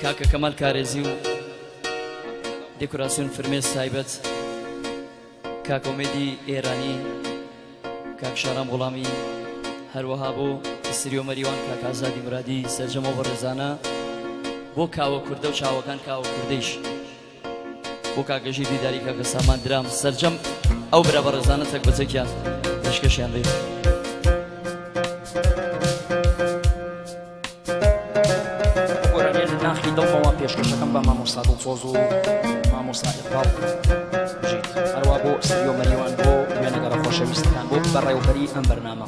کاکە کەمال کارێزی و دێکۆراسیۆن فرمێس تایبەت، کاک ئۆمێدی ئێرانی، کاک شارام غوڵامی، هەروەها بۆ سریۆ مەریوان کاک ئازادی مرادی سەرجەمەوە بەڕێزانە، بۆ کاوە کوردە و چاوەکان کاوە کوردەیش، بۆ کاکەژی دیداری کاکە سامان درام سەرجەم ئەو برا بەڕێزانە تەک بەچەکیان پێشکەشیان بێ. ناخی دڵخەوە پێشکەشەکەم بە مامۆستا دڵسۆز و مامۆستا ئیقباڵ بژیت، هەروە بۆ سریۆ مەریوان بۆ وێنەگەڕە خۆشەویستەکان بۆ بەڕێوەبەری ئەم بەرنامە.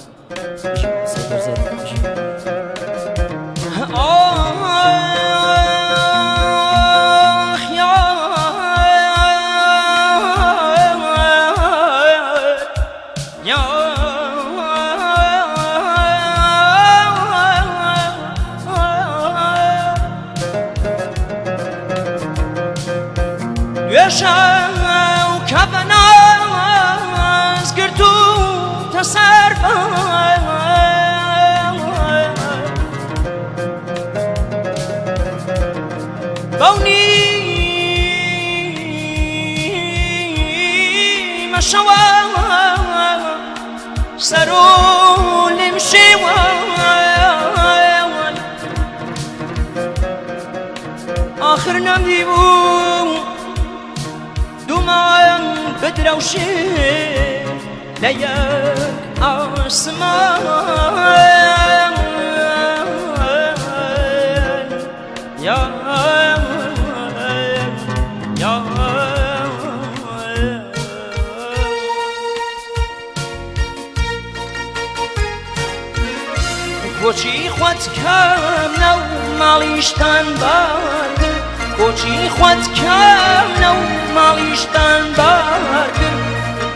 وێشەو کە بە ناز گرت و تەسەر بەو نیمە شەوە سەر و لێمشێوە ئاخر نەمدیبوو دومان بدرەوشێ لە یەک ئاسمان کۆچی خوات کەمنە و ماڵیشتان بار کرد، کۆچی خوات کەمنە و ماڵیشتان بار کرد،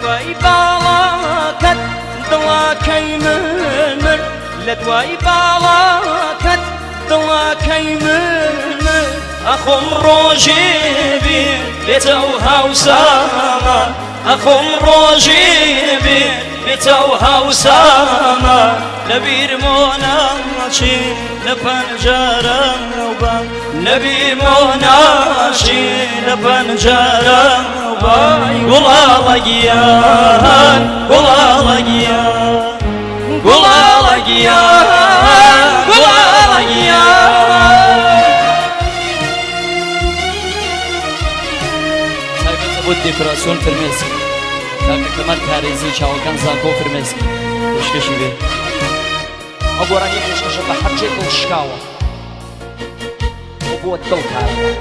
دوای باڵاکەت دڵاکەی من مرد، لە دوای باڵاکەت دڵاکەی من مرد، ئەخۆم ڕۆژێ بێتە و هاوسامان، ئەخۆم ڕۆژێ بێتە و هاوسامان، لەبیرمۆ ناچێ لە پەنجەرەوبان، لەبیرمۆ ناچێ لە پەنجەرەوبان، گوڵاڵە گیان گوڵاڵە گیان گوڵاڵە گیان گوڵاڵە گیان. تایبەتە بۆ دێکۆراسیۆن فرمێسک، کاکە کەمال کارێزی چاوەکان زاکۆ فرمێسک پێشکەشی بێ. ئەو گۆرانیە پێشکەشە بە هەرچێک دڵ شکاوە بۆ دڵ کارەکە.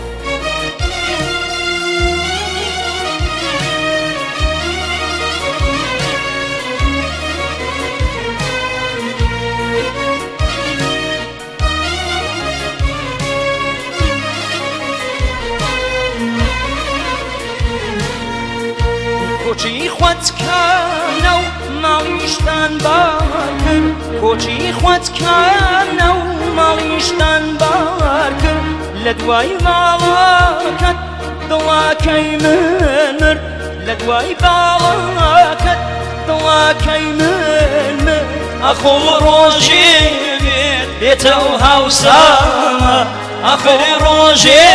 کۆچی خوات کەمنە و ماڵیشتان بار کرد، کۆچی خوات کەمنە و ماڵیشتان بار کرد، لە دوای باڵاکەت دڵاکەی من مرد، لە دوای باڵاکەت دڵاکەی من مرد، ئەخۆم ڕۆژێ بێتە و هاوسامان، ئەخۆم ڕۆژێ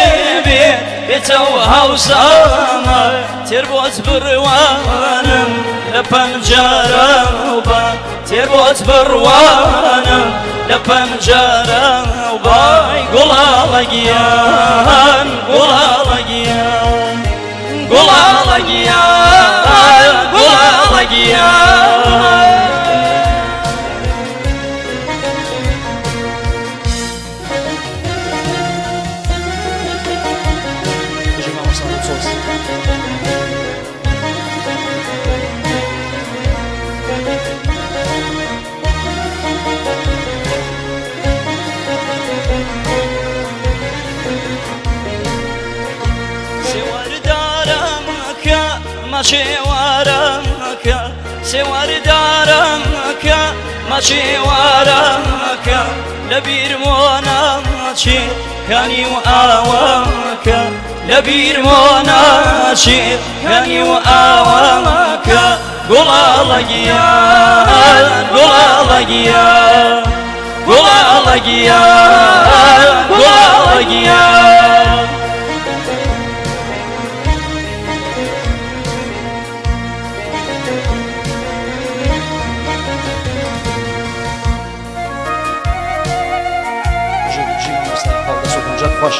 بێتە و هاوسامان، تێر بۆت بڕوانم لە پەنجەرەوبان، تێر بۆت بڕوانم لە پەنجەرەوبان، گوڵاڵە گیان گوڵاڵە گیان گوڵاڵە گیان گوڵاڵە گیان. مەچێوارەکە سێوەردارەکە مەچێوارەکە لەبیرمۆ ناچێ کانی و ئاوەکە، لەبیرمۆ ناچێ کانی و ئاوەکە، گوڵاڵە گیان گوڵاڵە گیان گوڵاڵە گیان گوڵاڵە گیان. لەبەرزت خۆش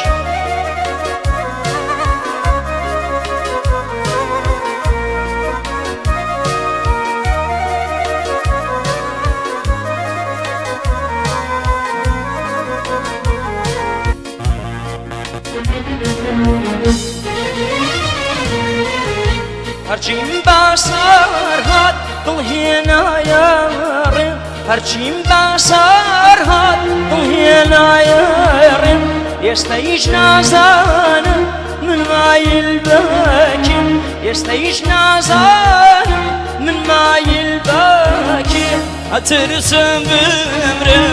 هەرچیم باسەر هات دڵهێنایە ڕێم هەرچیم باسەر هات دڵهێنایە ڕێم ئێستا هیچ نازانم من مایل بەکێم ئێستا هیچ نازانم من مایل بەکێم هەترسم بمرێ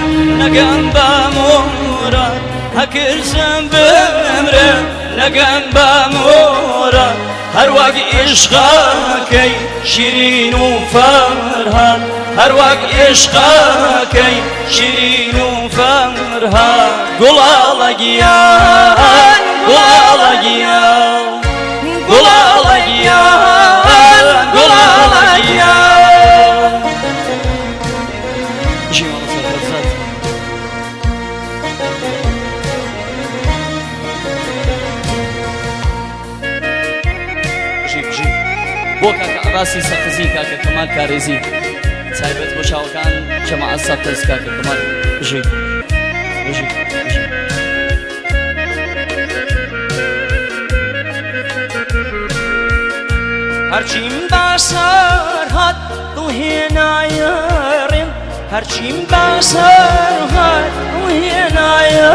نەگەم بە مۆرە هەکرسم بمرێ نەگەم بە مۆرە هەروەک عیشقەکەی شیرین و فەرهاد هەروەک عیشقەکەی شیرین و فەرهاد گوڵاڵە گیان گوڵاڵە گیان گوڵاڵە گیان گوڵاڵە گیان جیوان سەرزاد بۆ کاکە عەباسی سەقزی کاکە کەمال کارێزی تایبەت بۆ چاوەکان جەماعەت سەقز کاکە کەمال بژی بژی بژی هەرچیم باسەر هات دڵهێنایە ڕێم هەرچیم باسەر هات دڵهێنایە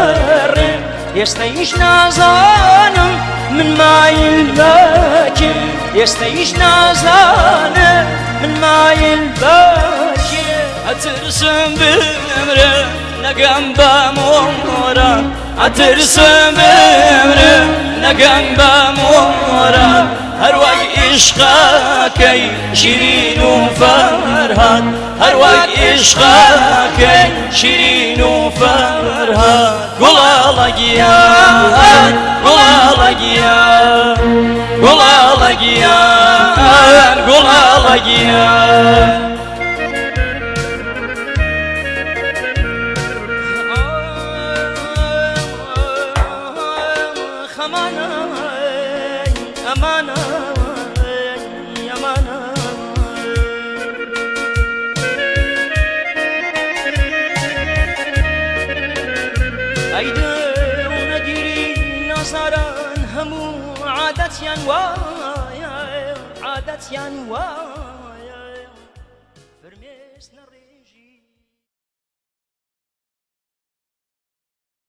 ڕێم ئێستا هیچ نازانم من مایل بەکێم ئێستا هیچ نازانم من مایل بەکێم ئەترسم بمرێ نەگەم بە مۆرە ئەترسم بمرێ نەگەم بە مۆرە هەروەک عیشقەکەی شیرین و فەرهاد هەروەک عیشقەکەی شیرین و فەرهاد گوڵاڵە گیان گوڵاڵە گیان گوڵاڵە گیان گوڵاڵە گیان عادەتیان وایە عادەتیان وایە